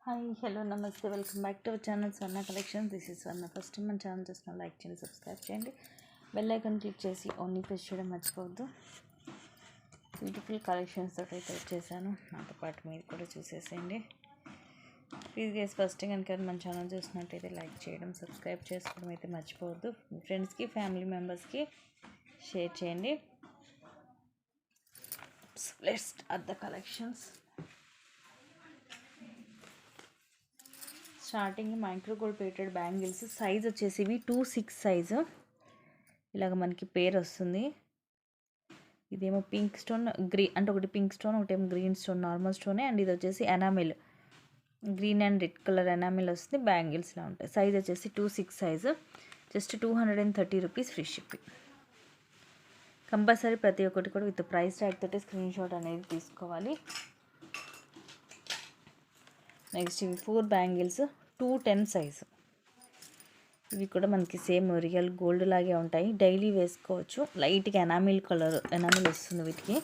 Hi hello నమస్తే welcome back to our channel Swarna collection. This is Swarna. First మన channel చూసిన like చేయండి, subscribe చేయండి, bell icon click చేసి only press చేయడం మర్చిపోవద్దు. బ్యూటిఫుల్ కలెక్షన్స్ తోటి అయితే వచ్చేసాను, నాతో పాటు మీరు కూడా చూసేసేయండి. ప్లీజ్ గైస్ ఫస్ట్ కనుక మన ఛానల్ చూసినట్టయితే లైక్ చేయడం, సబ్స్క్రైబ్ చేసుకోవడం అయితే మర్చిపోవద్దు. మీ ఫ్రెండ్స్కి ఫ్యామిలీ మెంబర్స్కి షేర్ చేయండి. Let's start the collections. Starting micro gold plated bangles size వచ్చేసి ఇవి 2-6 సైజు. ఇలాగ మనకి పేరు వస్తుంది. ఇదేమో పింక్ స్టోన్ అంటే ఒకటి పింక్ స్టోన్, ఒకటేమో గ్రీన్ స్టోన్, నార్మల్ స్టోనే. అండ్ ఇది వచ్చేసి enamel, green and red colour enamel వస్తుంది. బ్యాంగిల్స్లా ఉంటాయి. సైజ్ వచ్చేసి 2-6 size. Just 230 rupees free shipping. Compulsory ప్రతి ఒక్కటి కూడా విత్ ప్రైస్ ట్యాగ్ తోటి స్క్రీన్ షాట్ అనేది తీసుకోవాలి. నెక్స్ట్ ఇవి 4 బ్యాంగిల్స్ 210 సైజు. ఇవి కూడా మనకి సేమ్ రియల్ గోల్డ్ లాగే ఉంటాయి. డైలీ వేసుకోవచ్చు. లైట్గా ఎనామిల్ కలర్ ఎనామిల్ వస్తుంది వీటికి.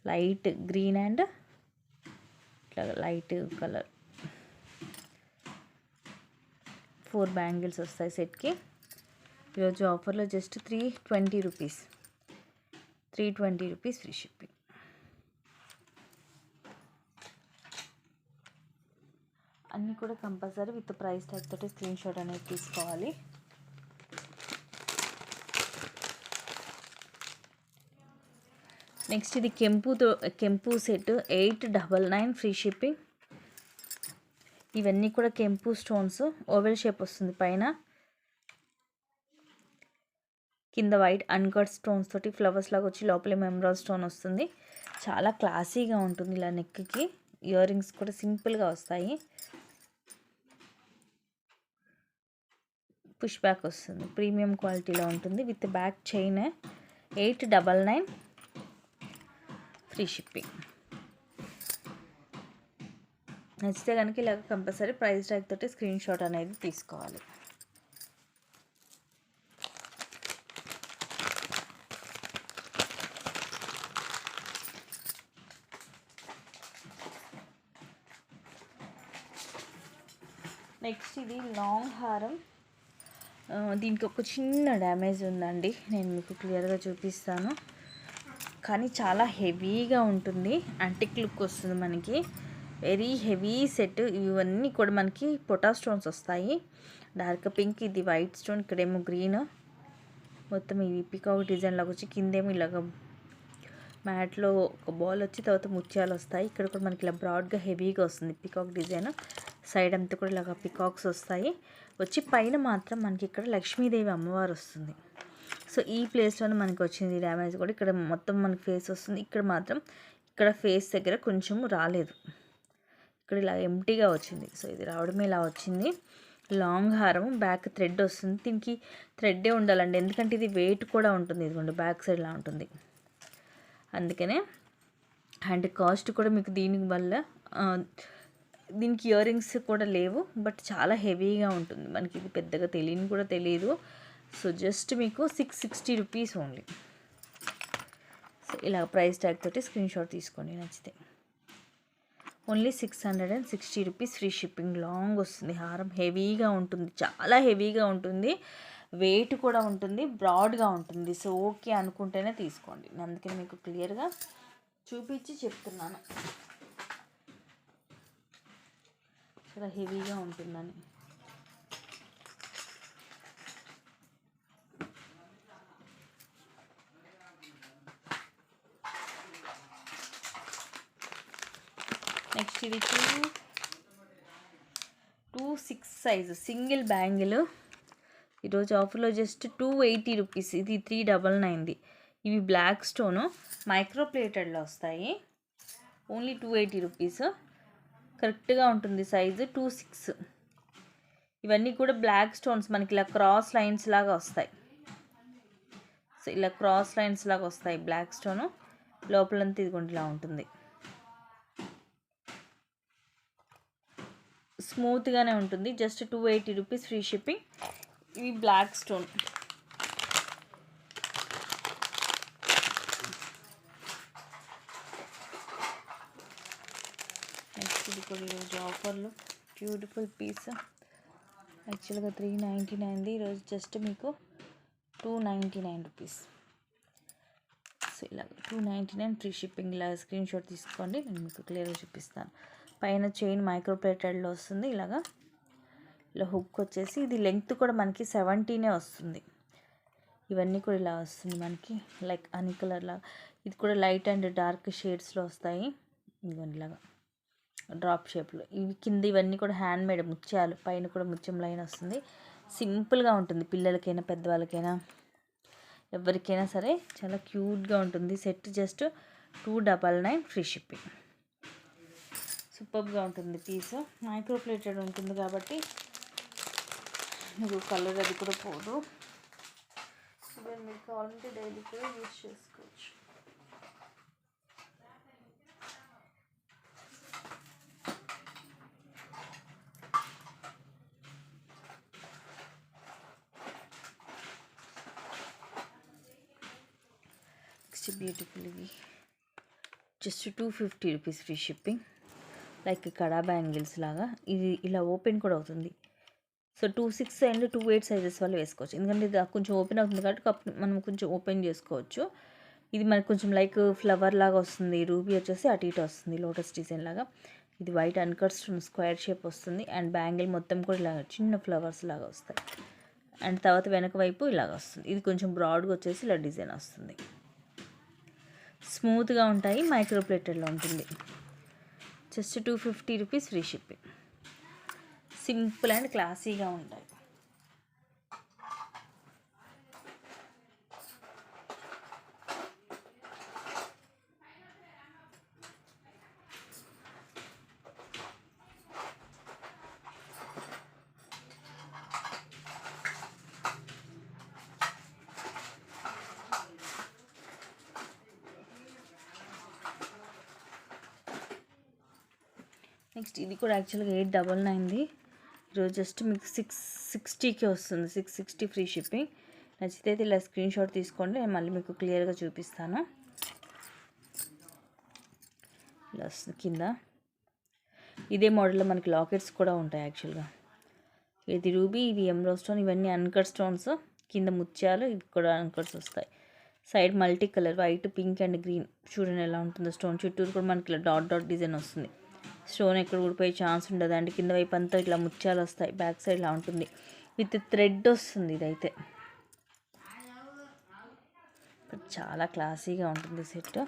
లైట్ గ్రీన్ అండ్ ఇట్లా లైట్ కలర్ 4 బ్యాంగిల్స్ వస్తాయి సెట్కి. ఈరోజు ఆఫర్లో జస్ట్ 320 రూపీస్ ఫ్రీ షిప్పింగ్. అన్నీ కూడా కంపల్సరీ విత్ ప్రైస్ ట్యాగ్ తోటి స్క్రీన్ షాట్ అనేది తీసుకోవాలి. నెక్స్ట్ ఇది కెంపు సెట్ 899 ఫ్రీ షిప్పింగ్. ఇవన్నీ కూడా కెంపు స్టోన్స్, ఓవెల్ షేప్ వస్తుంది పైన, కింద వైట్ అన్కట్ స్టోన్స్ తోటి ఫ్లవర్స్ లాగా వచ్చి లోపల ఎమరాల్డ్ స్టోన్ వస్తుంది. చాలా క్లాసీగా ఉంటుంది. ఇలా నెక్కి ఇయర్ రింగ్స్ కూడా సింపుల్గా వస్తాయి. పుష్ బ్యాక్ వస్తుంది. ప్రీమియం క్వాలిటీలో ఉంటుంది. With back chain 899 free shipping. నచ్చితే కనుక ఇలాగ కంపల్సరీ ప్రైస్ ట్యాగ్ తోటి స్క్రీన్ షాట్ అనేది తీసుకోవాలి. నెక్స్ట్ ఇది లాంగ్ హారం. దీనికి ఒక చిన్న డ్యామేజ్ ఉందండి, నేను మీకు క్లియర్గా చూపిస్తాను. కానీ చాలా హెవీగా ఉంటుంది. యాంటిక్ లుక్ వస్తుంది మనకి. Very heavy set. ఇవన్నీ కూడా మనకి పొటా స్టోన్స్ వస్తాయి. డార్క్ పింక్, ఇది వైట్ స్టోన్, ఇక్కడేమో గ్రీన్. మొత్తం ఇవి పికాక్ డిజైన్ లాగా వచ్చి కిందేమో ఇలాగ మ్యాట్లో ఒక బాల్ వచ్చి తర్వాత ముత్యాలు వస్తాయి. ఇక్కడ కూడా మనకి ఇలా బ్రాడ్గా హెవీగా వస్తుంది పికాక్ డిజైన్. సైడ్ అంతా కూడా ఇలాగ పికాక్స్ వస్తాయి. వచ్చి పైన మాత్రం మనకి ఇక్కడ లక్ష్మీదేవి అమ్మవారు వస్తుంది. సో ఈ ప్లేస్లోనే మనకి వచ్చింది డ్యామేజ్ కూడా. ఇక్కడ మొత్తం మనకి ఫేస్ వస్తుంది. ఇక్కడ మాత్రం ఇక్కడ ఫేస్ దగ్గర కొంచెం రాలేదు. ఇక్కడ ఇలా ఎంటీగా వచ్చింది. సో ఇది రావడమే ఇలా వచ్చింది. లాంగ్ హారం, బ్యాక్ థ్రెడ్ వస్తుంది. దీనికి థ్రెడ్డే ఉండాలండి, ఎందుకంటే ఇది వెయిట్ కూడా ఉంటుంది. ఇదిగోండి బ్యాక్ సైడ్ ఇలా ఉంటుంది. అందుకనే అండ్ కాస్ట్ కూడా మీకు దీనికి ఇయర్ రింగ్స్ కూడా లేవు. బట్ చాలా హెవీగా ఉంటుంది. మనకి ఇది పెద్దగా కూడా తెలియదు. సో జస్ట్ మీకు 660 రూపీస్ ఓన్లీ. సో ఇలా ప్రైస్ ట్యాగ్ తోటి స్క్రీన్ షాట్ తీసుకోండి నచ్చితే. Only 660 rupees free shipping. Long వస్తుంది హారం. హెవీగా ఉంటుంది, చాలా హెవీగా ఉంటుంది. వెయిట్ కూడా ఉంటుంది, బ్రాడ్గా ఉంటుంది. సో ఓకే అనుకుంటేనే తీసుకోండి. అందుకని మీకు క్లియర్గా చూపించి చెప్తున్నాను, చాలా హెవీగా ఉంటుందని. నెక్స్ట్ ఇది 2-6 సైజు సింగిల్ బ్యాంగిల్. ఈరోజు ఆఫర్లో జస్ట్ 280 రూపీస్. ఇది 399ది. ఇవి బ్లాక్ స్టోను మైక్రో ప్లేటెడ్లో వస్తాయి. Only 280 rupees. కరెక్ట్గా ఉంటుంది సైజు 2-6. ఇవన్నీ కూడా బ్లాక్ స్టోన్స్ మనకి ఇలా క్రాస్ లైన్స్ లాగా వస్తాయి. సో ఇలా క్రాస్ లైన్స్ లాగా వస్తాయి బ్లాక్ స్టోను. లోపలంతా ఇదిగోండి ఇలా ఉంటుంది. స్మూత్గానే ఉంటుంది. Just 280 rupees free shipping. ఇవి బ్లాక్ స్టోన్. నెక్స్ట్ ఇది కూడా ఈరోజు ఆఫర్లో బ్యూటిఫుల్ పీస్. యాక్చువల్గా 399ది, ఈరోజు జస్ట్ మీకు 299 రూపీస్. సో ఇలా 299 ఫ్రీ షిప్పింగ్. ఇలా స్క్రీన్ షాట్ తీసుకోండి, నేను మీకు క్లియర్గా చూపిస్తాను. పైన చైన్ మైక్రో ప్లేటెడ్లో వస్తుంది. ఇలా హుక్ వచ్చేసి ఇది లెంగ్త్ కూడా మనకి 70 వస్తుంది. ఇవన్నీ కూడా ఇలా వస్తుంది మనకి, లైక్ హనీ కలర్ లాగా. ఇది కూడా లైట్ అండ్ డార్క్ షేడ్స్లో వస్తాయి. ఇవన్నీ ఇలాగా డ్రాప్ షేప్లో. ఇవి కింద ఇవన్నీ కూడా హ్యాండ్ మేడ్ ముత్యాలు, పైన కూడా ముత్యం లైన్ వస్తుంది. సింపుల్గా ఉంటుంది, పిల్లలకైనా పెద్దవాళ్ళకైనా ఎవరికైనా సరే చాలా క్యూట్గా ఉంటుంది. Set just 299 free shipping. సూపర్గా ఉంటుంది పీస్. మైక్రో ప్లేటెడ్ ఉంటుంది కాబట్టి మీకు కలర్ అది కూడా పోదు. ఈవెన్ మీకు కావాలంటే డైలీ కూడా యూజ్ చేసుకోవచ్చు. బ్యూటిఫుల్ ఇవి just 250 rupees free shipping. Like కడా బ్యాంగిల్స్ లాగా. ఇది ఇలా ఓపెన్ కూడా అవుతుంది. సో 26 అండ్ 28 సైజెస్ వాళ్ళు వేసుకోవచ్చు. ఎందుకంటే ఇది కొంచెం ఓపెన్ అవుతుంది కాబట్టి మనం కొంచెం ఓపెన్ చేసుకోవచ్చు. ఇది మనకు కొంచెం లైక్ ఫ్లవర్ లాగా వస్తుంది. రూబీ వచ్చేసి అటు ఇటు వస్తుంది, లోటస్ డిజైన్ లాగా. ఇది వైట్ అన్కట్స్ స్క్వేర్ షేప్ వస్తుంది. అండ్ బ్యాంగిల్ మొత్తం కూడా ఇలా చిన్న ఫ్లవర్స్ లాగా వస్తాయి. అండ్ తర్వాత వెనక వైపు ఇలాగ వస్తుంది. ఇది కొంచెం బ్రాడ్గా వచ్చేసి ఇలా డిజైన్ వస్తుంది. స్మూత్గా ఉంటాయి, మైక్రో ప్లేటెడ్లో ఉంటుంది. Just 250 rupees free shipping. Simple and క్లాసీగా ఉంటాయి. నెక్స్ట్ ఇది కూడా యాక్చువల్గా 899ది. ఈరోజు జస్ట్ మీకు 660కి వస్తుంది. 660 ఫ్రీ షిప్పింగ్. నచ్చితే అయితే ఇలా స్క్రీన్ షాట్ తీసుకోండి, నేను మళ్ళీ మీకు క్లియర్గా చూపిస్తాను. ఇలా వస్తుంది కింద. ఇదే మోడల్లో మనకి లాకెట్స్ కూడా ఉంటాయి యాక్చువల్గా. ఇది రూబీ, ఇవి ఎమ్రో స్టోన్, ఇవన్నీ అన్కట్ స్టోన్స్. కింద ముత్యాలు, ఇవి కూడా అన్కట్స్ వస్తాయి. Side multi colour white, pink and green. చూడండి ఎలా ఉంటుందో. స్టోన్ చుట్టూరు కూడా మనకి ఇలా డాట్ డాట్ డిజైన్ వస్తుంది. స్టోన్ ఎక్కడ ఊడిపోయే ఛాన్స్ ఉండదు. అండ్ కింద వైపు అంతా ఇట్లా ముత్యాలు వస్తాయి. బ్యాక్ సైడ్ ఇలా ఉంటుంది, విత్ థ్రెడ్ వస్తుంది. ఇదైతే చాలా క్లాసీగా ఉంటుంది సెట్.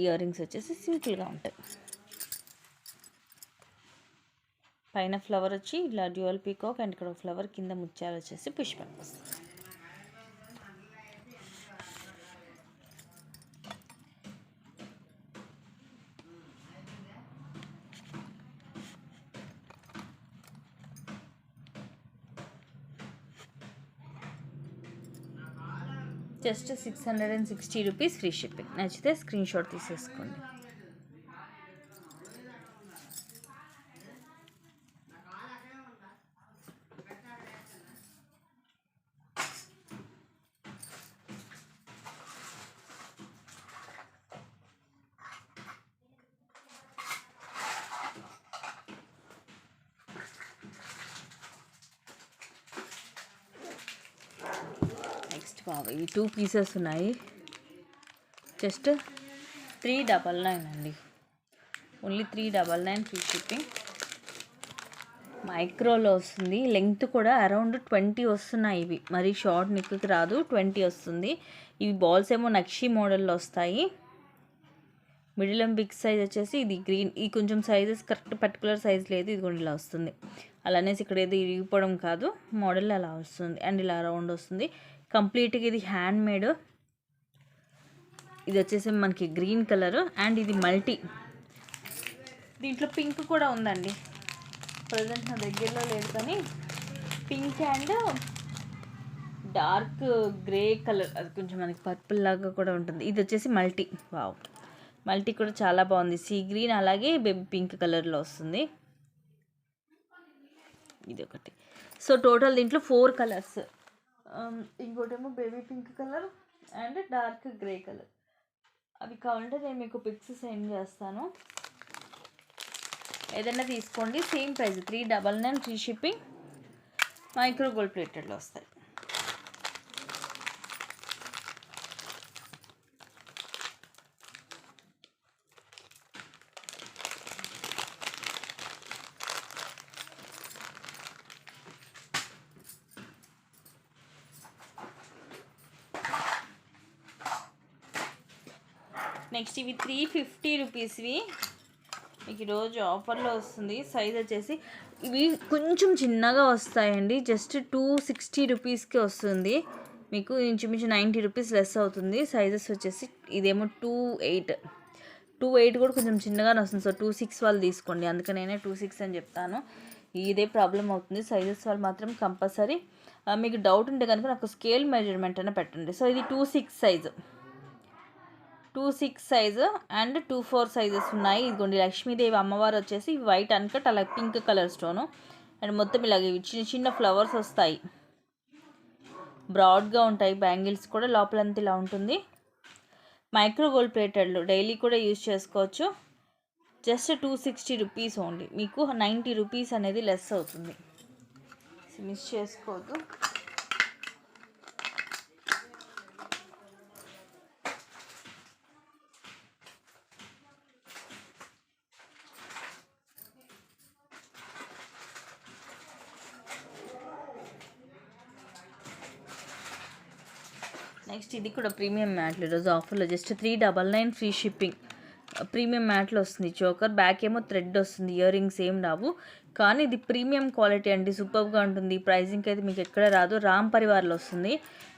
ఇయర్ రింగ్స్ వచ్చేసి సింపుల్గా ఉంటాయి. పైన ఫ్లవర్ వచ్చి ఇలా డ్యూయల్ పీకాక్, అండ్ ఇక్కడ ఫ్లవర్, కింద ముత్యాలు వచ్చేసి పుష్పం వస్తుంది. Just 660 rupees free shipping. నచ్చితే స్క్రీన్ షాట్ తీసేసుకోండి. ఇవి 2 పీసెస్ ఉన్నాయి. జస్ట్ 399 అండి. Only 399 free shipping. మైక్రోలో వస్తుంది. లెంగ్త్ కూడా అరౌండ్ 20 వస్తున్నాయి. ఇవి మరి షార్ట్ నెక్కి రాదు, 20 వస్తుంది. ఇవి బాల్స్ ఏమో నక్షి మోడల్లో వస్తాయి. మిడిల్ అండ్ బిగ్ సైజ్ వచ్చేసి ఇది గ్రీన్. ఈ కొంచెం సైజెస్ కరెక్ట్ పర్టికులర్ సైజ్ లేదు. ఇది కూడా ఇలా వస్తుంది. అలానేసి ఇక్కడ ఏదో ఇరిగిపోవడం కాదు, మోడల్ అలా వస్తుంది. అండ్ ఇలా రౌండ్ వస్తుంది. కంప్లీట్గా ఇది హ్యాండ్ మేడ్. ఇది వచ్చేసి మనకి గ్రీన్ కలర్. అండ్ ఇది మల్టీ. దీంట్లో పింక్ కూడా ఉందండి. ప్రజెంట్ నా దగ్గరలో లేదు, కానీ pink and dark grey colour, అది కొంచెం మనకి పర్పుల్ లాగా కూడా ఉంటుంది. ఇది వచ్చేసి మల్టీ. వావ్, మల్టీ కూడా చాలా బాగుంది. సీ గ్రీన్ అలాగే బేబీ పింక్ కలర్లో వస్తుంది. ఇది ఒకటి. సో టోటల్ దీంట్లో 4 కలర్స్. ఇంకోటేమో baby pink colour and dark grey colour. అవి కావాలంటే నేను మీకు పిక్స్ సెండ్ చేస్తాను. ఏదైనా తీసుకోండి, same price 399 free shipping. Micro gold ప్లేటెడ్లో వస్తాయి. నెక్స్ట్ ఇవి 350 రూపీస్వి, మీకు ఈరోజు ఆఫర్లో వస్తుంది. సైజ్ వచ్చేసి ఇవి కొంచెం చిన్నగా వస్తాయండి, జస్ట్ 260 రూపీస్కి వస్తుంది. మీకు ఇంచుమించు 90 రూపీస్ లెస్ అవుతుంది. సైజెస్ వచ్చేసి ఇదేమో 2.8 కూడా కొంచెం చిన్నగానే వస్తుంది. సో 2.6 వాళ్ళు తీసుకోండి, అందుకని నేనే 2.6 అని చెప్తాను. ఇదే ప్రాబ్లం అవుతుంది. సైజెస్ వాళ్ళు మాత్రం కంపల్సరీ మీకు డౌట్ ఉంటే కనుక నాకు స్కేల్ మెజర్మెంట్ అయినా పెట్టండి. సో ఇది 2.6 సైజు, 2.6 సైజు అండ్ 2.4 సైజెస్ ఉన్నాయి. ఇదిగోండి లక్ష్మీదేవి అమ్మవారు వచ్చేసి వైట్ అన్కట్, అలా పింక్ కలర్ స్టోను అండ్ మొత్తం ఇలాగే చిన్న చిన్న ఫ్లవర్స్ వస్తాయి. బ్రాడ్గా ఉంటాయి. బ్యాంగిల్స్ కూడా లోపలంతా ఇలా ఉంటుంది. మైక్రో గోల్డ్ ప్లేటెడ్లు డైలీ కూడా యూజ్ చేసుకోవచ్చు. జస్ట్ 260 రూపీస్ ఓన్లీ, మీకు 90 రూపీస్ అనేది లెస్ అవుతుంది. మిస్ చేసుకోవద్దు. నెక్స్ట్ ఇది కూడా ప్రీమియం మ్యాట్లు, ఈరోజు ఆఫర్లో జస్ట్ 399 ఫ్రీ షిప్పింగ్. ప్రీమియం మ్యాట్లో వస్తుంది. చోకర్ బ్యాక్ ఏమో థ్రెడ్ వస్తుంది. ఇయర్ రింగ్స్ ఏం రావు, కానీ ఇది ప్రీమియం క్వాలిటీ అండి, సూపర్గా ఉంటుంది. ప్రైజింగ్ అయితే మీకు ఎక్కడ రాదు. రామ్ పరివార్లో వస్తుంది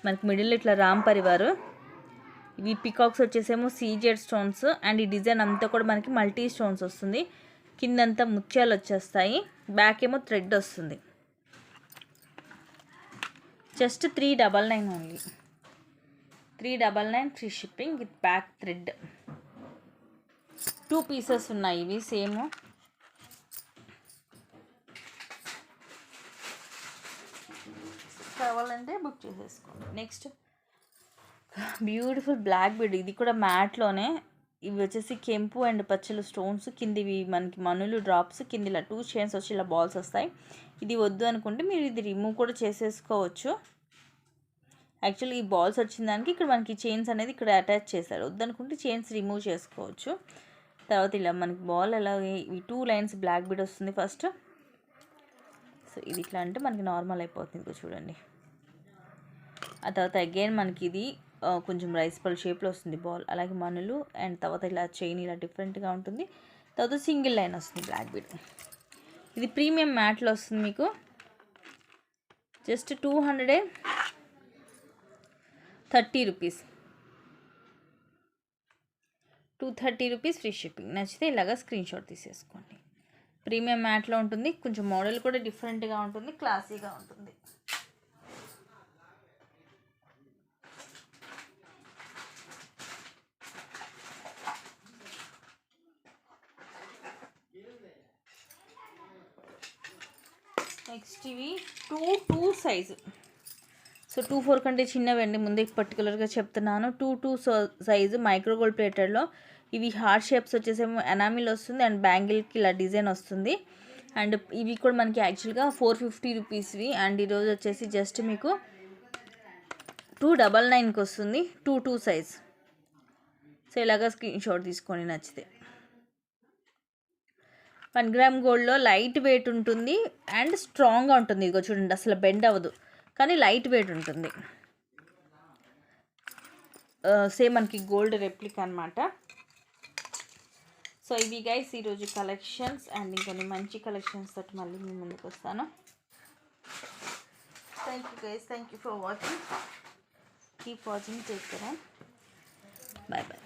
మనకి, మిడిల్ ఇట్లా రామ్ పరివార్. ఇవి పికాక్స్ వచ్చేసేమో సీజెడ్ స్టోన్స్ అండ్ ఈ డిజైన్ అంతా కూడా మనకి మల్టీ స్టోన్స్ వస్తుంది. కిందంతా ముత్యాలు వచ్చేస్తాయి. బ్యాక్ ఏమో థ్రెడ్ వస్తుంది. Just 399 only, 399 free shipping with back thread. 2 pieces ఉన్నాయి ఇవి సేమ్. కావాలంటే బుక్ చేసేసుకోండి. నెక్స్ట్ బ్యూటిఫుల్ బ్లాక్ బీడ్, ఇది కూడా మ్యాట్లోనే. ఇవి వచ్చేసి కెంపు అండ్ పచ్చలు స్టోన్స్, కిందివి మనకి మనులు డ్రాప్స్, కింద ఇలా 2 చైన్స్ వచ్చి ఇలా బాల్స్ వస్తాయి. ఇది వద్దు అనుకుంటే మీరు ఇది రిమూవ్ కూడా చేసేసుకోవచ్చు. యాక్చువల్లీ ఈ బాల్స్ వచ్చిన దానికి ఇక్కడ మనకి చైన్స్ అనేది ఇక్కడ అటాచ్ చేశారు. వద్దనుకుంటే చైన్స్ రిమూవ్ చేసుకోవచ్చు. తర్వాత ఇలా మనకి బాల్ అలాగే ఈ 2 లైన్స్ బ్లాక్ బీడ్ వస్తుంది ఫస్ట్. సో ఇది ఇట్లా అంటే మనకి నార్మల్ అయిపోతుంది చూడండి. ఆ తర్వాత అగైన్ మనకి ఇది కొంచెం రైస్ పల్ షేప్లో వస్తుంది బాల్, అలాగే మనులు అండ్ తర్వాత ఇలా చైన్ ఇలా డిఫరెంట్గా ఉంటుంది. తర్వాత సింగిల్ లైన్ వస్తుంది బ్లాక్ బీడ్. ఇది ప్రీమియం మ్యాట్లో వస్తుంది మీకు. Just 230 rupees, 230 rupees free shipping. నచ్చితే ఇలాగా స్క్రీన్ షాట్ తీసేసుకోండి. ప్రీమియం మ్యాట్లో ఉంటుంది. కొంచెం మోడల్ కూడా డిఫరెంట్గా ఉంటుంది, క్లాసీగా ఉంటుంది. నెక్స్ట్ ఇవి 2 సైజు. సో 2.4 కంటే చిన్నవండి, ముందే పర్టికులర్గా చెప్తున్నాను. 2 సైజు మైక్రో గోల్డ్ ప్లేటెడ్లో. ఇవి హార్ట్ షేప్స్ వచ్చేసేమో ఎనామిల్ వస్తుంది అండ్ బ్యాంగిల్కి ఇలా డిజైన్ వస్తుంది. అండ్ ఇవి కూడా మనకి యాక్చువల్గా 450 రూపీస్వి అండ్ ఈరోజు వచ్చేసి జస్ట్ మీకు 299కి వస్తుంది. 2 సైజ్. సో ఇలాగా స్క్రీన్ షాట్ తీసుకొని నచ్చితే. 1 గ్రామ్ గోల్డ్లో లైట్ వెయిట్ ఉంటుంది అండ్ స్ట్రాంగ్గా ఉంటుంది. ఇదిగో చూడండి, అసలు బెండ్ అవ్వదు కానీ లైట్ వెయిట్ ఉంటుంది. సేమ్ మనకి గోల్డ్ రెప్లిక్ అనమాట. సో ఇవి గైస్ ఈరోజు కలెక్షన్స్ అండ్ ఇంకొన్ని మంచి కలెక్షన్స్ తోటి మళ్ళీ మీ ముందుకు వస్తాను. Thank you guys, thank you for watching. Keep watching, take care, bye bye.